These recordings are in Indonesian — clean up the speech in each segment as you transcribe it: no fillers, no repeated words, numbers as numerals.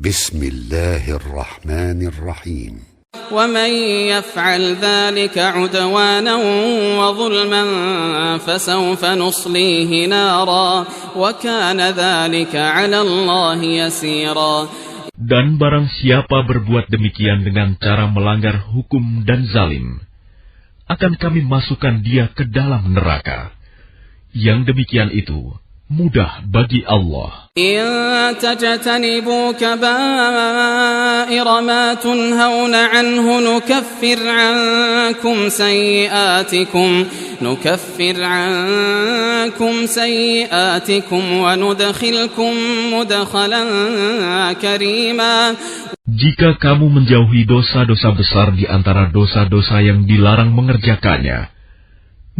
بسم الله الرحمن الرحيم ومن يفعل ذلك عدوانا وظلما فسوف نصليه نارا وكان ذلك على الله يسيرا. Dan barang siapa berbuat demikian dengan cara melanggar hukum dan zalim, akan kami masukkan dia ke dalam neraka. Yang demikian itu mudah bagi Allah. إن تجتنبوا كبائر ما تنهون عنه نكفر عنكم سيئاتكم وندخلكم مدخلا كريما. Jika kamu menjauhi dosa-dosa besar di antara dosa-dosa yang dilarang mengerjakannya,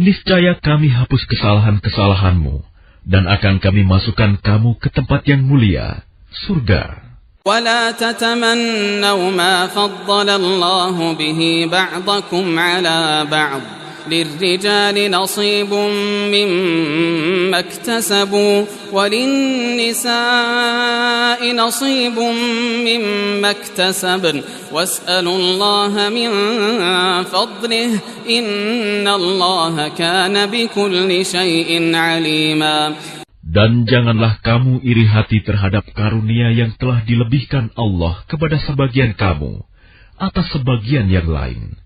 niscaya kami hapus kesalahan-kesalahanmu dan akan kami masukkan kamu ke tempat yang mulia, surga. ولا تتمنوا ما فضل الله به بعضكم على بعض للرجال نصيب مما اكتسبوا وللنساء نصيب مما اكتسبن واسألوا الله من فضله إن الله كان بكل شيء عليما. Dan janganlah kamu iri hati terhadap karunia yang telah dilebihkan Allah kepada sebagian kamu atas sebagian yang lain.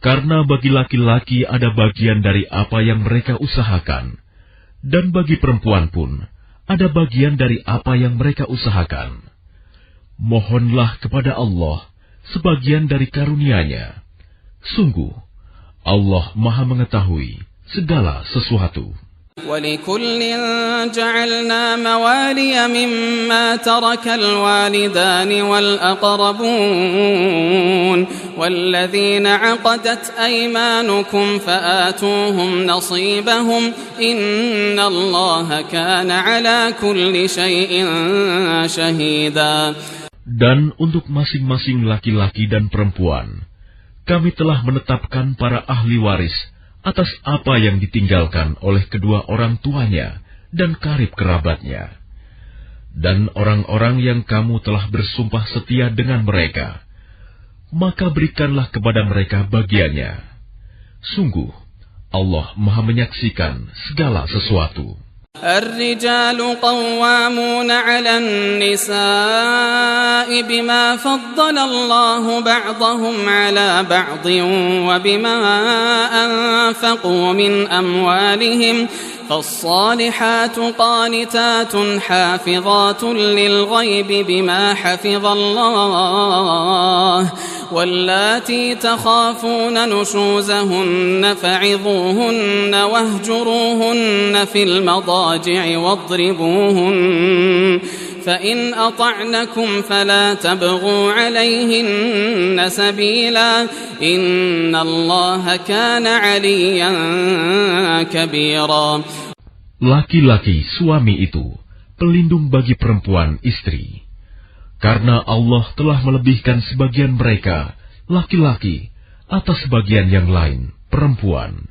Karena bagi laki-laki ada bagian dari apa yang mereka usahakan, dan bagi perempuan pun ada bagian dari apa yang mereka usahakan. Mohonlah kepada Allah sebagian dari karunia-Nya. Sungguh, Allah Maha mengetahui segala sesuatu. وَلِكُلٍّ جَعَلْنَا مَوَالِيَ مِمَّا تَرَكَ الْوَالِدَانِ وَالْأَقْرَبُونَ وَالَّذِينَ عَقَدَتْ أَيْمَانُكُمْ فَآتُوهُمْ نَصِيبَهُمْ إِنَّ اللَّهَ كَانَ عَلَى كُلِّ شَيْءٍ شَهِيدًا. Dan untuk masing-masing laki-laki dan perempuan, kami telah menetapkan para ahli waris atas apa yang ditinggalkan oleh kedua orang tuanya dan karib kerabatnya. Dan orang-orang yang kamu telah bersumpah setia dengan mereka, maka berikanlah kepada mereka bagiannya. Sungguh, Allah Maha menyaksikan segala sesuatu. الرجال قوامون على النساء بما فضل الله بعضهم على بعض وبما أنفقوا من أموالهم فالصالحات قانتات حافظات للغيب بما حفظ الله واللاتي تخافون نشوزهن فعظوهن واهجروهن في المضاجع واضربوهن فإن أطعنكم فلا تبغوا عليهن سبيلا إن الله كان عليا كبيرا. Laki-laki suami itu pelindung bagi perempuan istri. Karena Allah telah melebihkan sebagian mereka, laki-laki, atas sebagian yang lain, perempuan.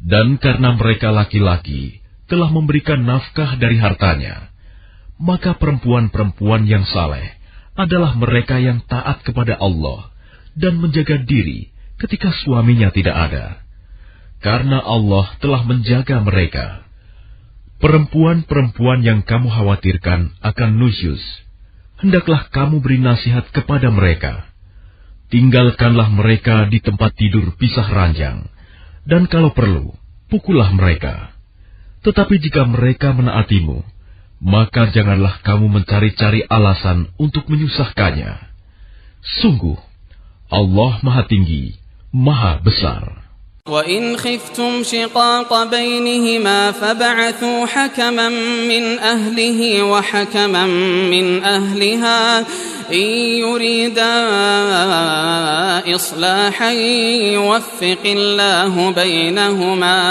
Dan karena mereka laki-laki telah memberikan nafkah dari hartanya, maka perempuan-perempuan yang saleh adalah mereka yang taat kepada Allah dan menjaga diri ketika suaminya tidak ada. Karena Allah telah menjaga mereka. Perempuan-perempuan yang kamu khawatirkan akan nusyuz, hendaklah kamu beri nasihat kepada mereka. Tinggalkanlah mereka di tempat tidur pisah ranjang, dan kalau perlu, pukullah mereka. Tetapi jika mereka menaatimu, maka janganlah kamu mencari-cari alasan untuk menyusahkannya. Sungguh, Allah Maha Tinggi, Maha Besar. وَإِنْ خِفْتُمْ شِقَاقَ بَيْنِهِمَا فَابْعَثُوا حَكَمًا مِنْ أَهْلِهِ وَحَكَمًا مِنْ أَهْلِهَا إِنْ يُرِيدَا إِصْلَاحًا يُوَفِّقِ اللَّهُ بَيْنَهُمَا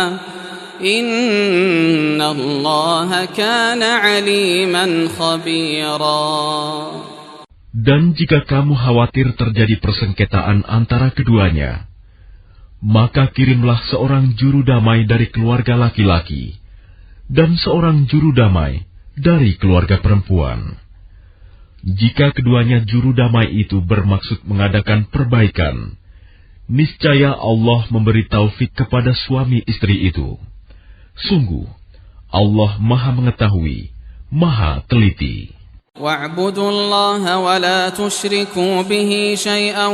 إِنَّ اللَّهَ كَانَ عَلِيمًا خَبِيرًا. Dan jika kamu khawatir terjadi persengketaan antara keduanya, maka kirimlah seorang juru damai dari keluarga laki-laki dan seorang juru damai dari keluarga perempuan. jika keduanya juru damai itu bermaksud mengadakan perbaikan, niscaya Allah memberi taufik kepada suami istri itu. Sungguh, Allah Maha Mengetahui, Maha Teliti. واعبدوا الله ولا تشركوا به شيئا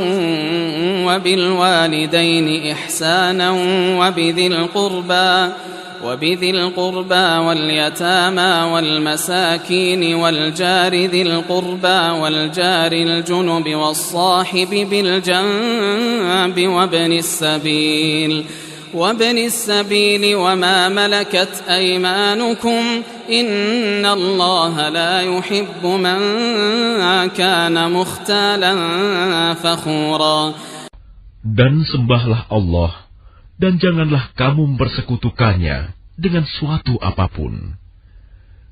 وبالوالدين إحسانا وبذي القربى واليتامى والمساكين والجار ذي القربى والجار الجنب والصاحب بالجنب وابن السبيل وما ملكت أيمانكم إن الله لا يحب من كان مختالا فخورا. Dan sembahlah Allah, dan janganlah kamu mempersekutukannya dengan suatu apapun.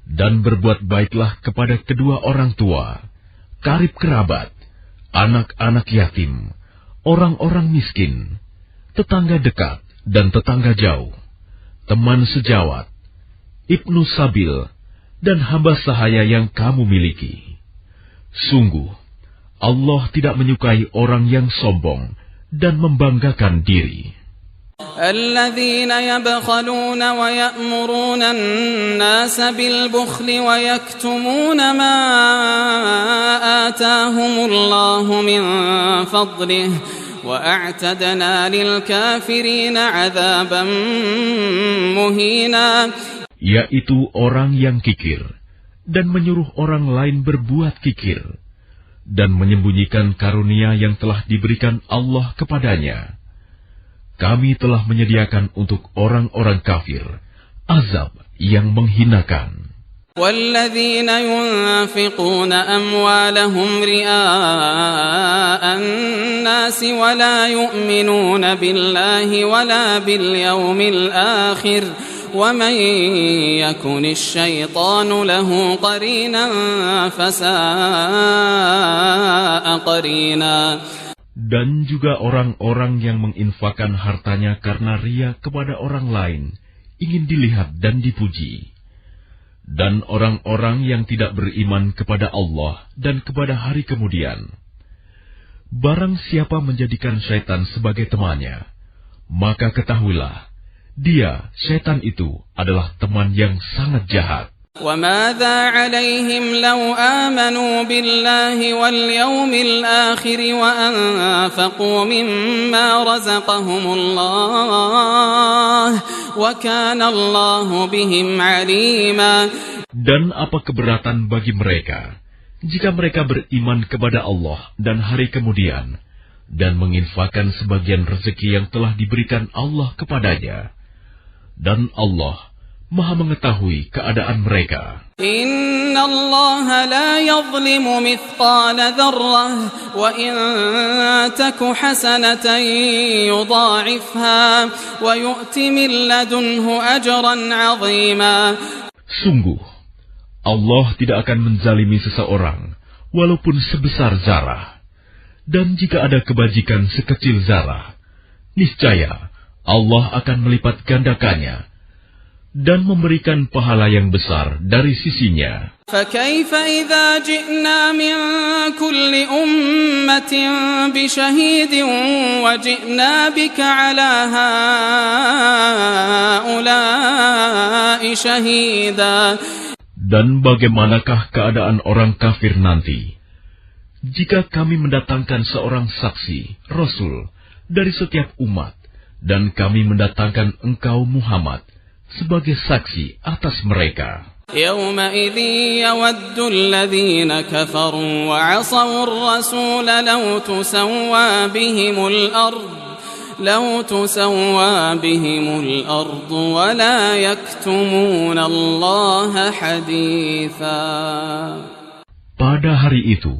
Dan berbuat baiklah kepada kedua orang tua, karib kerabat, anak-anak yatim, orang-orang miskin, tetangga dekat dan tetangga jauh, teman sejawat, ibnu sabil, dan hamba sahaya yang kamu miliki. Sungguh, Allah tidak menyukai orang yang sombong dan membanggakan diri. الذين يبخلون ويأمرون الناس بالبخل ويكتمون ما آتاهم الله من فضله وأعتدنا للكافرين عذابا مهينا. Yaitu orang yang kikir dan menyuruh orang lain berbuat kikir dan menyembunyikan karunia yang telah diberikan Allah kepadanya. Kami telah menyediakan untuk orang-orang kafir azab yang menghinakan. وَالَّذِينَ يُنْفِقُونَ أَمْوَالَهُمْ رِئَاءَ النَّاسِ وَلَا يُؤْمِنُونَ بِاللَّهِ وَلَا بِالْيَوْمِ الْآخِرِ وَمَنْ يَكُنِ الشَّيْطَانُ لَهُ قَرِينًا فَسَاءَ قَرِينًا. Dan juga orang-orang yang menginfakkan hartanya karena ria kepada orang lain, ingin dilihat dan dipuji. Dan orang-orang yang tidak beriman kepada Allah dan kepada hari kemudian. Barang siapa menjadikan syaitan sebagai temannya, maka ketahuilah, dia, syaitan itu, adalah teman yang sangat jahat. وَمَاذَا عَلَيْهِمْ لَوْ آمَنُوا بِاللَّهِ وَالْيَوْمِ الْآخِرِ وَأَنفَقُوا مِمَّا رَزَقَهُمُ اللَّهُ وَكَانَ اللَّهُ بِهِمْ عَلِيمًا. Dan apa keberatan bagi mereka jika mereka beriman kepada Allah dan hari kemudian dan menginfakkan sebagian rezeki yang telah diberikan Allah kepadanya, dan Allah Maha mengetahui keadaan mereka. Inna Allah la yazlimu mithqala dzarrah wa in taku hasanatan yudha'ifha wa yu'ti min ladunhu ajran 'azima. Sungguh, Allah tidak akan menzalimi seseorang walaupun sebesar zarah. Dan jika ada kebajikan sekecil zarah, niscaya Allah akan melipat gandakannya dan memberikan pahala yang besar dari sisinya. فَكَيْفَ إِذَا جِئْنَا مِنْ كُلِّ أُمَّةٍ بِشَهِيدٍ وَجِئْنَا بِكَ عَلَى هَؤُلَاءِ شَهِيدًا. Dan bagaimanakah keadaan orang kafir nanti jika kami mendatangkan seorang saksi, Rasul, dari setiap umat, dan kami mendatangkan engkau Muhammad sebagai saksi atas mereka. يَوْمَئِذٍ يَوَدُّ الَّذِينَ كَفَرُوا وَعَصَوُا الرَّسُولَ لَوْ تُسَوَّى بِهِمُ الْأَرْضُ وَلَا يَكْتُمُونَ اللَّهَ حَدِيثًا. Pada hari itu,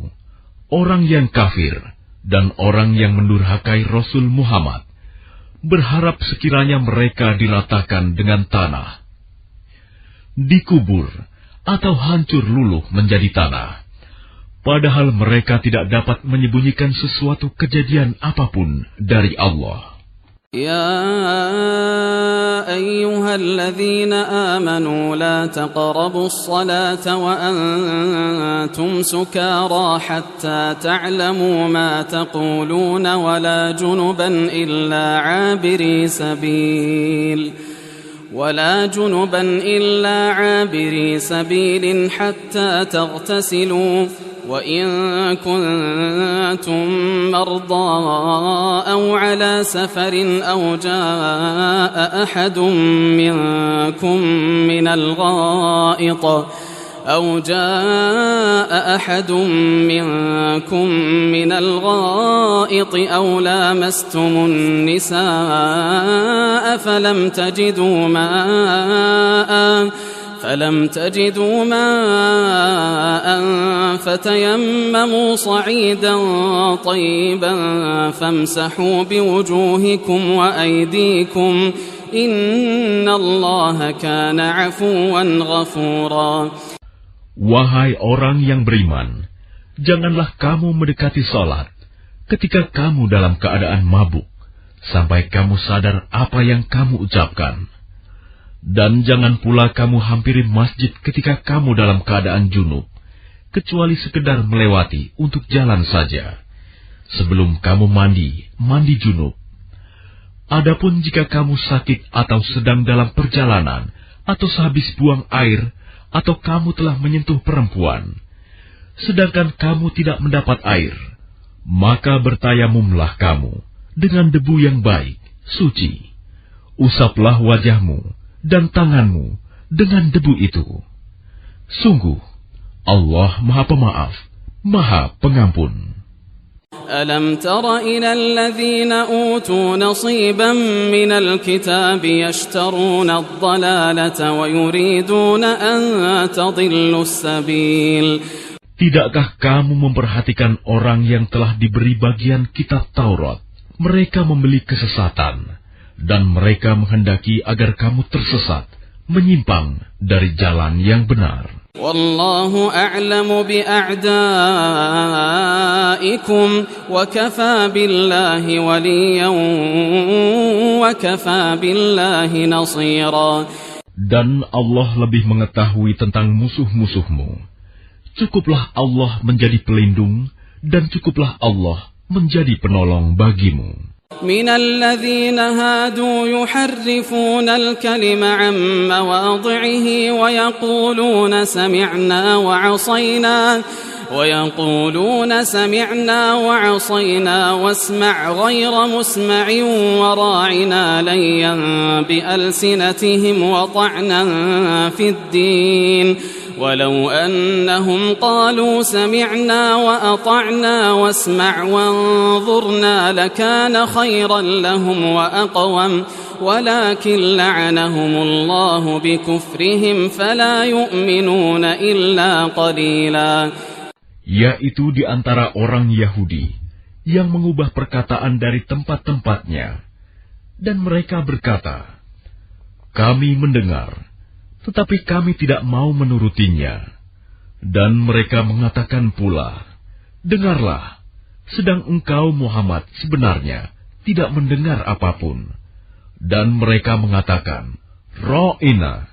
orang yang kafir dan orang yang mendurhakai Rasul Muhammad berharap sekiranya mereka diratakan dengan tanah, dikubur atau hancur luluh menjadi tanah, padahal mereka tidak dapat menyembunyikan sesuatu kejadian apapun dari Allah. يا أيها الذين آمنوا لا تقربوا الصلاة وأنتم سكارى حتى تعلموا ما تقولون ولا جنبا إلا عابري سبيل حتى تغتسلوا وإن كنتم مرضى أو على سفر أو جاء أحد منكم من الغائط أو لامستم النساء فلم تجدوا ماء فتيمموا صعيدا طيبا فامسحوا بوجوهكم وأيديكم إن الله كان عفوا غفورا. Wahai orang yang beriman, janganlah kamu mendekati salat ketika kamu dalam keadaan mabuk, sampai kamu sadar apa yang kamu ucapkan. Dan jangan pula kamu hampiri masjid ketika kamu dalam keadaan junub, kecuali sekedar melewati untuk jalan saja. Sebelum kamu mandi junub. Adapun jika kamu sakit atau sedang dalam perjalanan, atau sehabis buang air, atau kamu telah menyentuh perempuan, sedangkan kamu tidak mendapat air, maka bertayamumlah kamu dengan debu yang baik, suci. Usaplah wajahmu dan tanganmu dengan debu itu. Sungguh, Allah Maha Pemaaf, Maha Pengampun. ألم تر إلى الذين أوتوا نصيبا من الكتاب يشترون الضلالة ويريدون أن تضلوا السبيل. Tidakkah kamu memperhatikan orang yang telah diberi bagian kitab Taurat? Mereka membeli kesesatan, dan mereka menghendaki agar kamu tersesat, menyimpang dari jalan yang benar. Wallahu a'lamu bi'a'daikum wa kafa billahi waliyan wa kafa billahi nasira. Dan Allah lebih mengetahui tentang musuh-musuhmu. Cukuplah Allah menjadi pelindung, dan cukuplah Allah menjadi penolong bagimu. من الذين هادوا يحرفون الكلم عن مواضعه ويقولون سمعنا وعصينا واسمع غير مسمع وراعنا ليا بألسنتهم وطعنا في الدين ولو أنهم قالوا سمعنا وأطعنا واسمع وانظرنا لكان خيرا لهم وأقوم ولكن لعنهم الله بكفرهم فلا يؤمنون إلا قليلا. Yaitu di antara orang Yahudi yang mengubah perkataan dari tempat-tempatnya, dan mereka berkata, kami mendengar, tetapi kami tidak mau menurutinya. Dan mereka mengatakan pula, dengarlah, sedang engkau Muhammad sebenarnya tidak mendengar apapun. Dan mereka mengatakan, Ra'ina,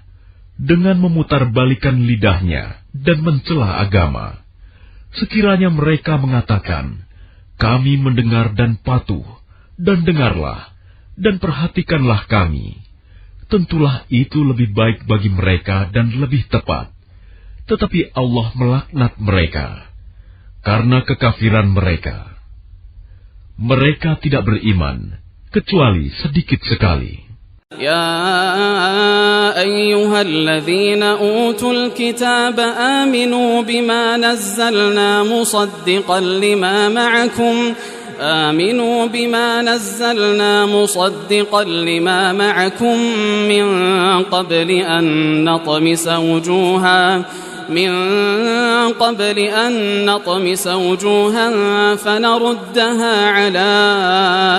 dengan memutarbalikkan lidahnya dan mencela agama. Sekiranya mereka mengatakan, kami mendengar dan patuh, dan dengarlah, dan perhatikanlah kami. Tentulah itu lebih baik bagi mereka dan lebih tepat. Tetapi Allah melaknat mereka karena kekafiran mereka. Mereka tidak beriman kecuali sedikit sekali. يا أيها الذين أوتوا الكتاب آمنوا بما نزلنا مصدقا لما معكم من قبل أن نطمس وجوها فنردها على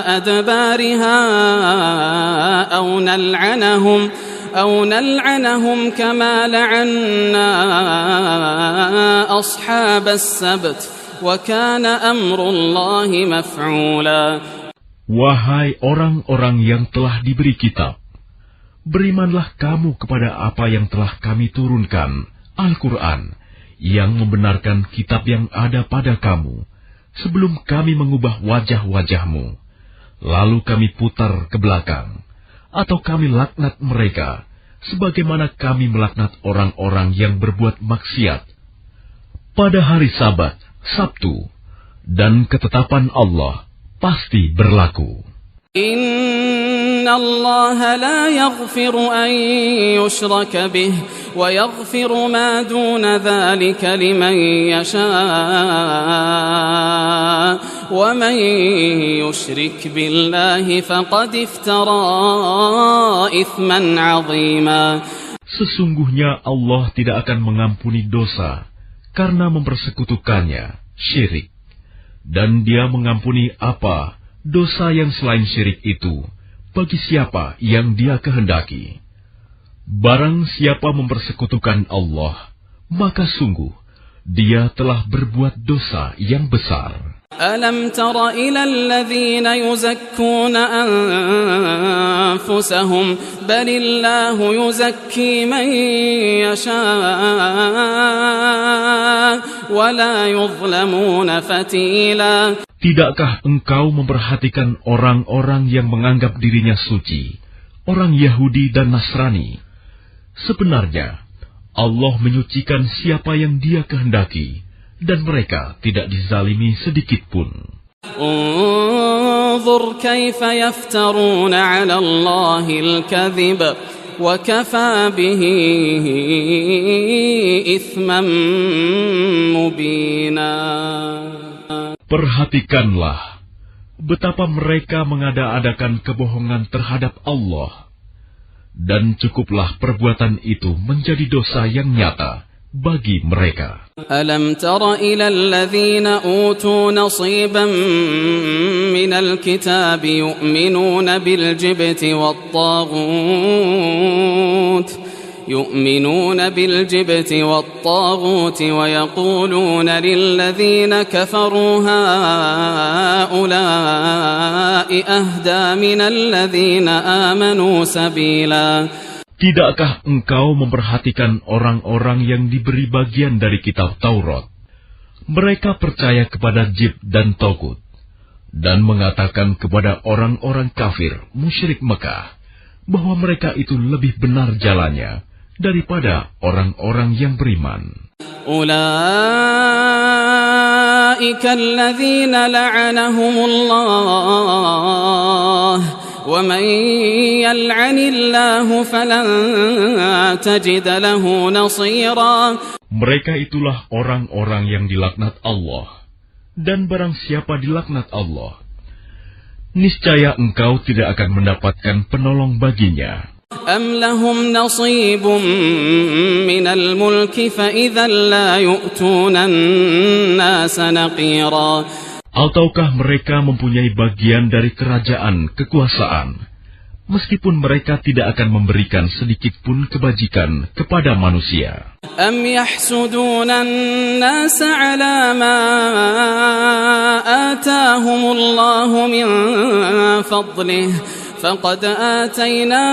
أدبارها أو نلعنهم كما لعنا أصحاب السبت وكان أمر الله مفعولا. Wahai orang-orang yang telah diberi kitab, berimanlah kamu kepada apa yang telah kami turunkan, Al-Quran, yang membenarkan kitab yang ada pada kamu, sebelum kami mengubah wajah-wajahmu, lalu kami putar ke belakang, atau kami laknat mereka, sebagaimana kami melaknat orang-orang yang berbuat maksiat. Pada hari Sabat, Sabtu, dan ketetapan Allah pasti berlaku. Inna Allah la yaghfiru an yushraka bih wa yaghfiru ma duna dhalika liman yasha wa man yushrik billahi faqad iftara ithman 'azima. Sesungguhnya Allah tidak akan mengampuni dosa karena mempersekutukannya, syirik. Dan Dia mengampuni apa dosa yang selain syirik itu bagi siapa yang Dia kehendaki. Barang siapa mempersekutukan Allah, maka sungguh dia telah berbuat dosa yang besar. Alam tara ila alladhina yuzakkuna anfusahum balillahu yuzakki man yasha wa la yuzlamuna fatila. Tidakkah engkau memperhatikan orang-orang yang menganggap dirinya suci, orang Yahudi dan Nasrani? Sebenarnya Allah menyucikan siapa yang Dia kehendaki, dan mereka tidak dizalimi sedikit pun. Unzur kaifa yaftaruna 'ala Allahil kadhib wa kafa bihi ithman mubina. Perhatikanlah betapa mereka mengada-adakan kebohongan terhadap Allah, dan cukuplah perbuatan itu menjadi dosa yang nyata bagi mereka. Alam tara ila alladhina utu nasiban minal kitab yu'minuna bil jibti wat-taghut wa yaquluna lilladhina kafaru haula'i ahda minal ladhina amanu sabila. Tidakkah engkau memperhatikan orang-orang yang diberi bagian dari kitab Taurat? Mereka percaya kepada Jibt dan Taghut, dan mengatakan kepada orang-orang kafir musyrik Mekah bahwa mereka itu lebih benar jalannya daripada orang-orang yang beriman. Ulaika alladzina la'anahumullah wa man yal'anillahu falan tajida lahu nasira. Mereka itulah orang-orang yang dilaknat Allah, dan barang siapa dilaknat Allah, niscaya engkau tidak akan mendapatkan penolong baginya. Am lahum nasibun minal mulki fa idzan la yu'tuna an-nasa naqira. Ataukah mereka mempunyai bagian dari kerajaan kekuasaan, meskipun mereka tidak akan memberikan sedikit pun kebajikan kepada manusia. Am yahsuduna an-nasa 'ala ma atahumullahu min fadlihi faqad atayna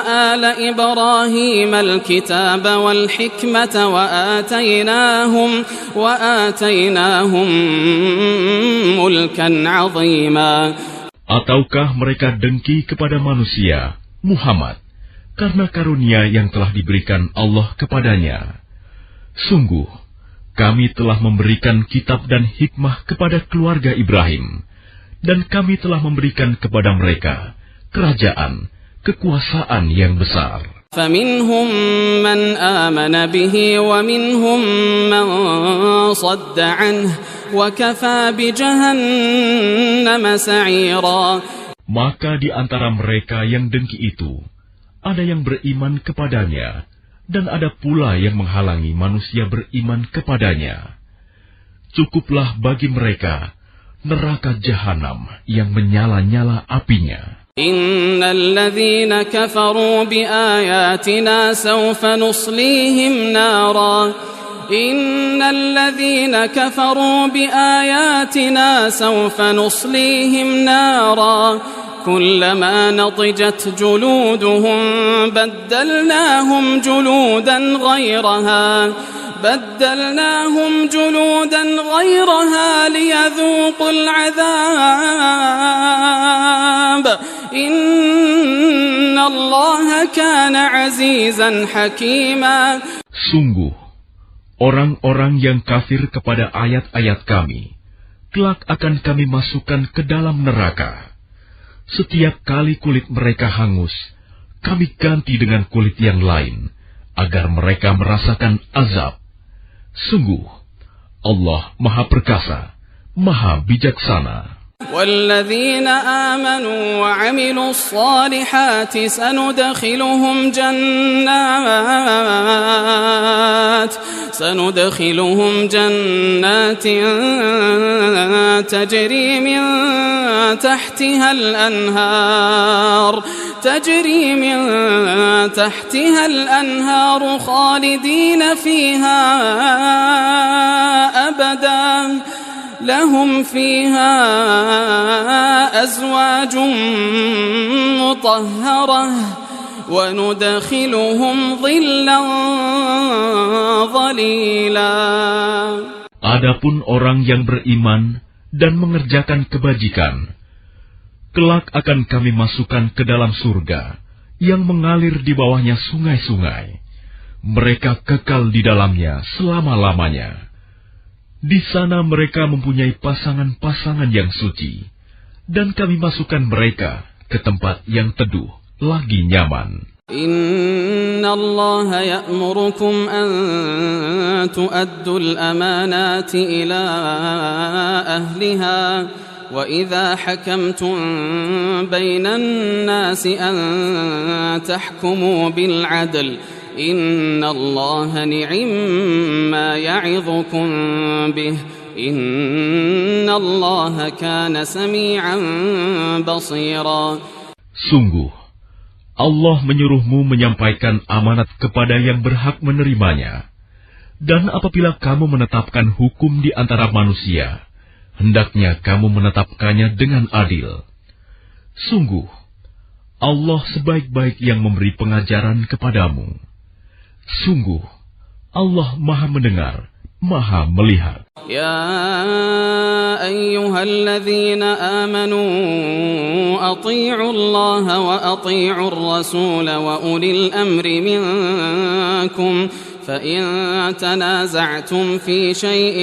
ala Ibrahim al-kitaba wal-hikmata wa ataynahum mulkan 'azima. Ataukah mereka dengki kepada manusia, Muhammad, karena karunia yang telah diberikan Allah kepadanya? Sungguh, kami telah memberikan kitab dan hikmah kepada keluarga Ibrahim, dan kami telah memberikan kepada mereka kerajaan, kekuasaan yang besar. فَمِنْهُمْ مَنْ آمَنَ بِهِ وَمِنْهُمْ مَنْ صَدَّ عَنْهُ وَكَفَى بِجَهَنَّمَ سَعِيرًا. Maka di antara mereka yang dengki itu, ada yang beriman kepadanya, dan ada pula yang menghalangi manusia beriman kepadanya. Cukuplah bagi mereka neraka jahanam yang menyala-nyala apinya. Innal ladzina kafaru biayatina sawfa nuslihim nara إن الذين كفروا بآياتنا سوف نصليهم نارا كلما نضجت جلودهم بدلناهم جلودا غيرها ليذوقوا العذاب إن الله كان عزيزا حكيما. Sungguh, orang-orang yang kafir kepada ayat-ayat kami, kelak akan kami masukkan ke dalam neraka. Setiap kali kulit mereka hangus, kami ganti dengan kulit yang lain, agar mereka merasakan azab. Sungguh, Allah Maha Perkasa, Maha Bijaksana. والذين آمنوا وعملوا الصالحات سندخلهم جنات تجري من تحتها الأنهار خالدين فيها أبدا لهم فيها أزواج مطهرة وندخلهم ظلا ظليلا. Adapun orang yang beriman dan mengerjakan kebajikan, kelak akan kami masukkan ke dalam surga yang mengalir di bawahnya sungai-sungai. Mereka kekal di dalamnya selama-lamanya. Di sana mereka mempunyai pasangan-pasangan yang suci, dan kami masukkan mereka ke tempat yang teduh lagi nyaman. Inna Allah ya'murukum an tu'addu al-amanati ila ahliha wa idha hakamtum bayna an-nasi an tahkumu bil-'adl Inna Allah ni'imma ya'idukum bih Inna Allah kana sami'an basira. Sungguh, Allah menyuruhmu menyampaikan amanat kepada yang berhak menerimanya. Dan apabila kamu menetapkan hukum di antara manusia, hendaknya kamu menetapkannya dengan adil. Sungguh, Allah sebaik-baik yang memberi pengajaran kepadamu. Sungguh, Allah Maha Mendengar, Maha Melihat. Ya ayyuhalladzina amanu ati'u Allah wa ati'u ar-rasul wa ulil amri minkum فإن تنازعتم في شيء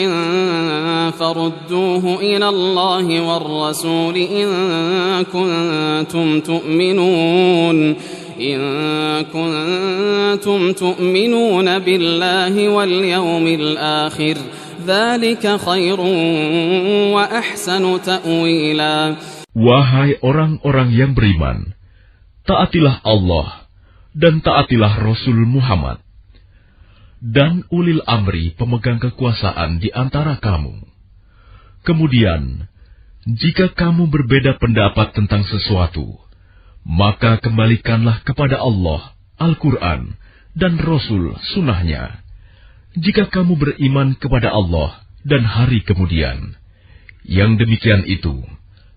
فردوه إلى الله والرسول إن كنتم تؤمنون بالله واليوم الآخر ذلك خير وأحسن تأويلا. Wahai orang-orang yang beriman, taatilah Allah dan taatilah Rasul Muhammad dan ulil amri pemegang kekuasaan di antara kamu. Kemudian, jika kamu berbeda pendapat tentang sesuatu, maka kembalikanlah kepada Allah, Al-Quran, dan Rasul Sunnahnya. Jika kamu beriman kepada Allah dan hari kemudian, yang demikian itu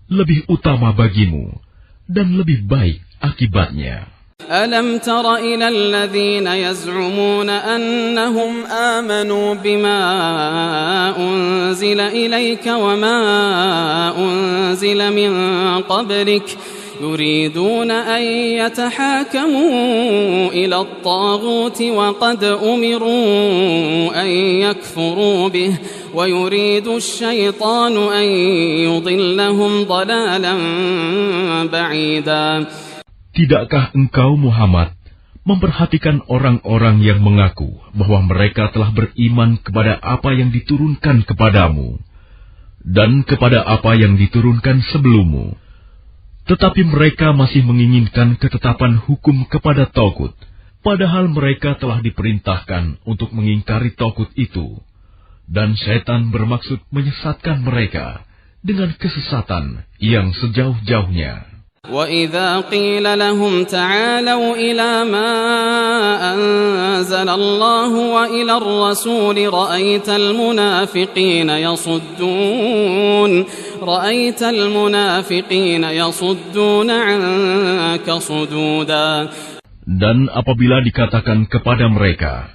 lebih utama bagimu dan lebih baik akibatnya. ألم تر إلى الذين يزعمون أنهم آمنوا بما أنزل إليك وما أنزل من قبلك يريدون أن يتحاكموا إلى الطاغوت وقد أمروا أن يكفروا به ويريد الشيطان أن يضلهم ضلالا بعيدا. Tidakkah engkau Muhammad memperhatikan orang-orang yang mengaku bahwa mereka telah beriman kepada apa yang diturunkan kepadamu dan kepada apa yang diturunkan sebelummu, tetapi mereka masih menginginkan ketetapan hukum kepada Tagut, padahal mereka telah diperintahkan untuk mengingkari Tagut itu, dan Syaitan bermaksud menyesatkan mereka dengan kesesatan yang sejauh-jauhnya. وَإِذَا قِيلَ لَهُمْ تَعَالَوْا إِلَى مَا أَنزَلَ اللَّهُ وَإِلَى الرَّسُولِ رَأَيْتَ الْمُنَافِقِينَ يَصُدُّونَ عَنكَ صُدُودًا. Dan apabila dikatakan kepada mereka,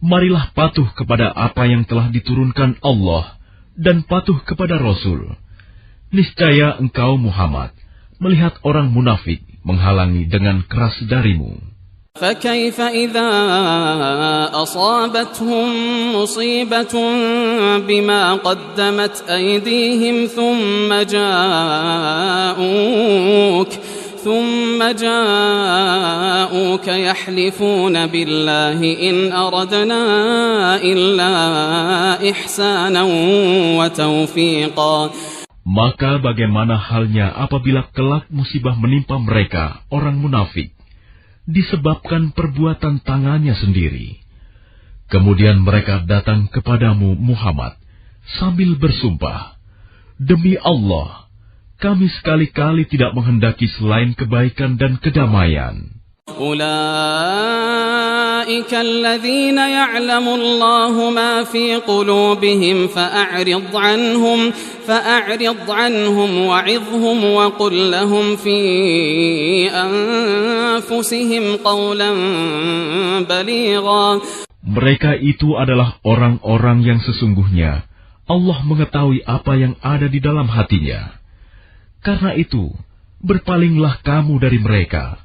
marilah patuh kepada apa yang telah diturunkan Allah dan patuh kepada Rasul, niscaya engkau Muhammad melihat orang munafik menghalangi dengan keras darimu. فَكَيْفَ إِذَا أَصَابَتْهُم مُّصِيبَةٌ بِمَا قَدَّمَتْ أَيْدِيهِمْ ثُمَّ جَاءُوكَ يَحْلِفُونَ بِاللَّهِ إِنْ أَرَدْنَا إِلَّا إِحْسَانًا وَتَوْفِيقًا. Maka bagaimana halnya apabila kelak musibah menimpa mereka, orang munafik, disebabkan perbuatan tangannya sendiri. Kemudian mereka datang kepadamu Muhammad sambil bersumpah, demi Allah, kami sekali-kali tidak menghendaki selain kebaikan dan kedamaian. أولئك الذين يعلم الله ما في قلوبهم فأعرض عنهم وعظهم وقل لهم في أنفسهم قولا بليغا. Mereka itu adalah orang-orang yang sesungguhnya Allah mengetahui apa yang ada di dalam hatinya. Karena itu, berpalinglah kamu dari mereka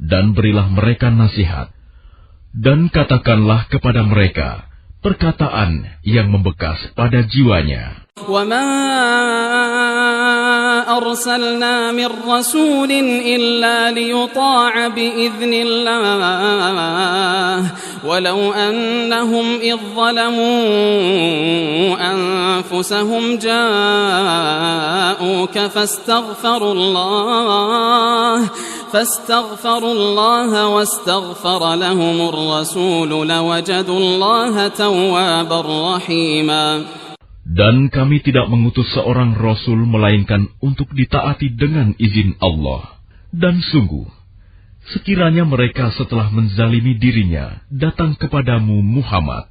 dan berilah mereka nasihat, dan katakanlah kepada mereka perkataan yang membekas pada jiwanya. وَمَا أَرْسَلْنَا مِنْ رَسُولٍ إِلَّا لِيُطَاعَ بِإِذْنِ اللَّهِ وَلَوْ أَنَّهُمْ إِذ ظَّلَمُوا أَنفُسَهُمْ جَاءُوكَ فاستغفروا الله واستغفر لهم الرسول لوجدوا الله توابا رحيما. Dan kami tidak mengutus seorang Rasul melainkan untuk ditaati dengan izin Allah. Dan sungguh, sekiranya mereka setelah menzalimi dirinya datang kepadamu Muhammad,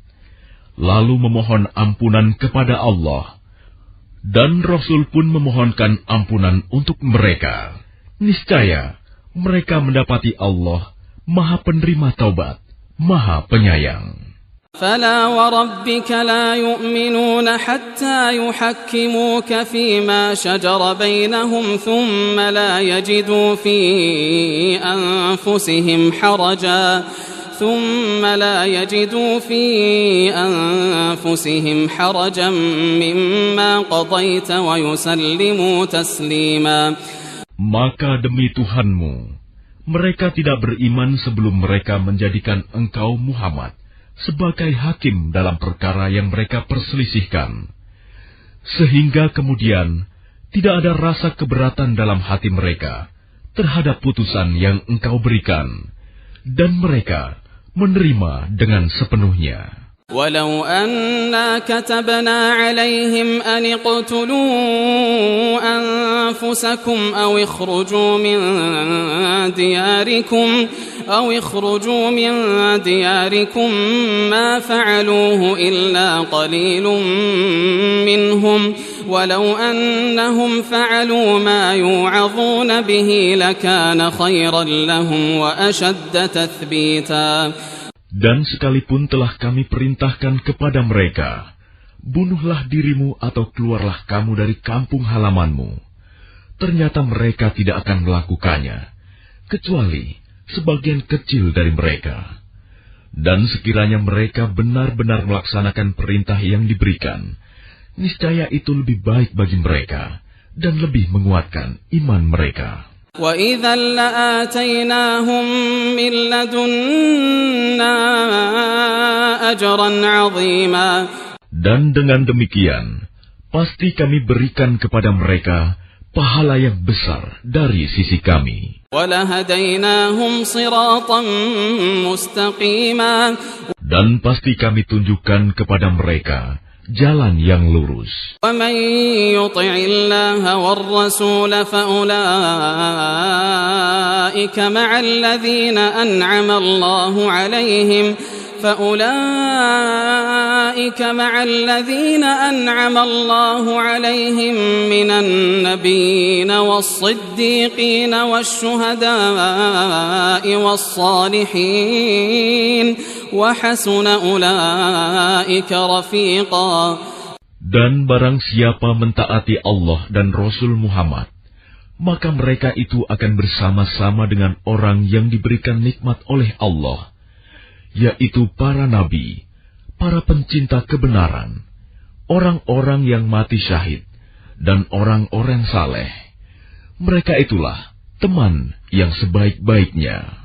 lalu memohon ampunan kepada Allah, dan Rasul pun memohonkan ampunan untuk mereka, niscaya mereka mendapati Allah Maha Penerima Taubat, Maha Penyayang. فلا وربك لا يؤمنون حتى يحكموك فيما شجر بينهم ثم لا يجدوا في أنفسهم حرجا مما قضيت ويسلموا تسليما. Maka demi Tuhanmu, mereka tidak beriman sebelum mereka menjadikan engkau Muhammad sebagai hakim dalam perkara yang mereka perselisihkan, sehingga kemudian tidak ada rasa keberatan dalam hati mereka terhadap putusan yang engkau berikan, dan mereka menerima dengan sepenuhnya. ولو أنا كتبنا عليهم أن اقتلوا أنفسكم أو اخرجوا من دياركم ما فعلوه إلا قليل منهم ولو أنهم فعلوا ما يوعظون به لكان خيرا لهم وأشد تثبيتا. Dan sekalipun telah kami perintahkan kepada mereka, bunuhlah dirimu atau keluarlah kamu dari kampung halamanmu, ternyata mereka tidak akan melakukannya, kecuali sebagian kecil dari mereka. Dan sekiranya mereka benar-benar melaksanakan perintah yang diberikan, niscaya itu lebih baik bagi mereka dan lebih menguatkan iman mereka. وَإِذًا لَآتَيْنَاهُمْ مِنْ لَدُنَّا أَجْرًا عَظِيمًا. Dan dengan demikian, pasti kami berikan kepada mereka pahala yang besar dari sisi kami. وَلَهَدَيْنَاهُمْ صِرَاطًا مُسْتَقِيمًا. Dan pasti kami tunjukkan kepada mereka jalan yang lurus. ومن يطع الله والرسول فأولئك مع الذين أنعم الله عليهم من النبيين والصديقين والشهداء والصالحين وحسن أولئك رفيقا. Dan barang siapa mentaati Allah dan Rasul Muhammad, maka mereka itu akan bersama-sama dengan orang yang diberikan nikmat oleh Allah, yaitu para nabi, para pencinta kebenaran, orang-orang yang mati syahid, dan orang-orang saleh. Mereka itulah teman yang sebaik-baiknya.